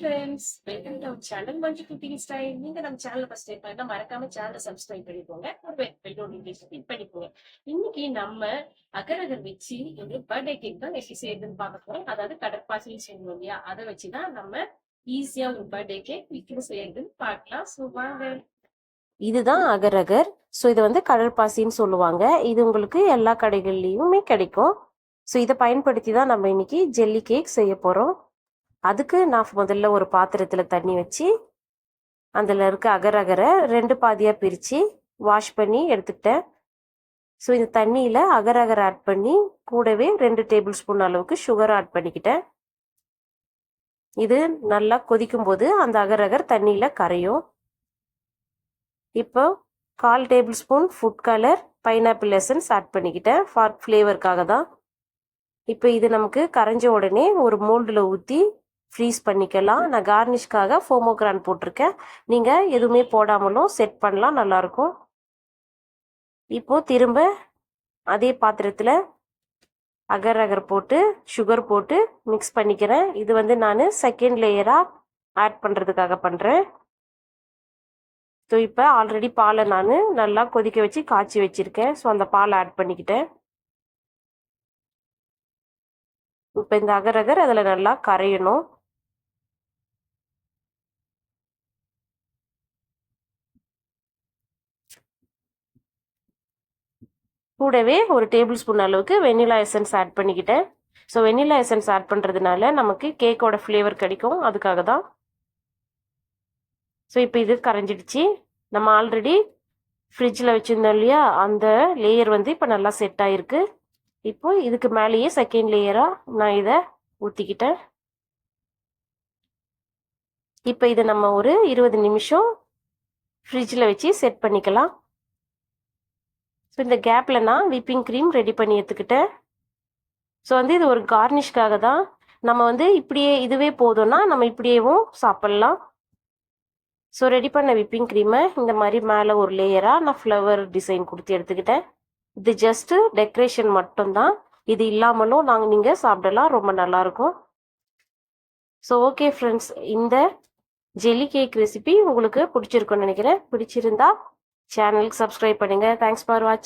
Friends, welcome to our channel Manju cooking style. நீங்க நம்ம சேனலை ஃபர்ஸ்ட் டைம் பண்ணா மறக்காம சேனலை சப்ஸ்கிரைப் பண்ணிக்கோங்க. ஒரு பெல் நோட்டிஃபிகேஷன் கிளிக் பண்ணிக்கோங்க. இன்னைக்கு நம்ம அகரகர் வச்சு ஒரு பர்த்டே கேக் தான் எப்படி செய்யறதுன்னு பார்க்க போறோம். அதாவது கடற்பாசின்னு சொல்லுவோம் இல்லையா, அதை வச்சுதான் நம்ம ஈஸியா ஒரு பர்த்டே கேக் வீட்டுல செய்யறதுன்னு பார்க்கலாம். ஸோ வாங்க. இதுதான் அகரகர். ஸோ இதை வந்து கடற்பாசின்னு சொல்லுவாங்க. இது உங்களுக்கு எல்லா கடைகள்லையுமே கிடைக்கும். ஸோ இதை பயன்படுத்தி தான் நம்ம இன்னைக்கு ஜெல்லி கேக் செய்ய போகிறோம். அதுக்கு நான் முதல்ல ஒரு பாத்திரத்தில் தண்ணி வச்சு அதில் இருக்க அகரகரை 2 பாதியாக பிரித்து வாஷ் பண்ணி எடுத்துக்கிட்டேன். ஸோ இந்த தண்ணியில் அகரகர் ஆட் பண்ணி கூடவே 2 டேபிள் ஸ்பூன் அளவுக்கு சுகர் ஆட் பண்ணிக்கிட்டேன். இது நல்லா கொதிக்கும் போது அந்த அகரகர் தண்ணியில் கரையும். இப்போ 1/4 tablespoon food colour, pineapple essence add பண்ணிக்கிட்டேன் ஃபார் ஃப்ளேவருக்காக தான். இப்போ இது நமக்கு கரைஞ்ச உடனே ஒரு மோல்டில் ஊற்றி ஃப்ரீஸ் பண்ணிக்கலாம். நான் கார்னிஷ்காக ஃபோமோகிரான் போட்டிருக்கேன். நீங்கள் எதுவுமே போடாமலும் செட் பண்ணலாம், நல்லாயிருக்கும். இப்போது திரும்ப அதே பாத்திரத்தில் அகர் அகர் போட்டு சுகர் போட்டு மிக்ஸ் பண்ணிக்கிறேன். இது வந்து நான் செகண்ட் லேயராக ஆட் பண்ணுறதுக்காக பண்ணுறேன். ஸோ இப்போ ஆல்ரெடி பாலை நான் நல்லா கொதிக்க வச்சு காய்ச்சி வச்சுருக்கேன். ஸோ அந்த பாலை ஆட் பண்ணிக்கிட்டேன். இப்போ இந்த அகரகர் அதில் நல்லா கரையணும். கூடவே ஒரு டேபிள் ஸ்பூன் அளவுக்கு வெனிலா எசன்ஸ் ஆட் பண்ணிக்கிட்டேன். ஸோ வெனிலா எசன்ஸ் ஆட் பண்ணுறதுனால நமக்கு கேக்கோட ஃப்ளேவர் கிடைக்கும், அதுக்காக தான். ஸோ இப்போ இது கரைஞ்சிடுச்சு. நம்ம ஆல்ரெடி ஃப்ரிட்ஜில் வச்சுருந்தோம் இல்லையா, அந்த லேயர் வந்து இப்போ நல்லா செட் ஆகிருக்கு. இப்போ இதுக்கு மேலேயே செகண்ட் லேயராக நான் இதை ஊற்றிக்கிட்டேன். இப்போ இதை நம்ம ஒரு 20 நிமிஷம் ஃப்ரிட்ஜில் வச்சு செட் பண்ணிக்கலாம். ஸோ இந்த கேப்பில் நான் விப்பிங் க்ரீம் ரெடி பண்ணி எடுத்துக்கிட்டேன். ஸோ வந்து இது ஒரு கார்னிஷ்காக தான். நம்ம வந்து இப்படியே இதுவே போதும்னா நம்ம இப்படியேவும் சாப்பிட்லாம். ஸோ ரெடி பண்ண விப்பிங் க்ரீமை இந்த மாதிரி மேலே ஒரு லேயராக நான் ஃப்ளவர் டிசைன் கொடுத்து எடுத்துக்கிட்டேன். இது ஜஸ்ட்டு டெக்கரேஷன் மட்டும்தான். இது இல்லாமலும் நீங்கள் சாப்பிடலாம், ரொம்ப நல்லாயிருக்கும். ஸோ ஓகே ஃப்ரெண்ட்ஸ், இந்த ஜெல்லி கேக் ரெசிபி உங்களுக்கு பிடிச்சிருக்குன்னு நினைக்கிறேன். பிடிச்சிருந்தா சேனலுக்கு சப்ஸ்கிரைப் பண்ணுங்கள். தேங்க்ஸ் ஃபார் வாட்சிங்.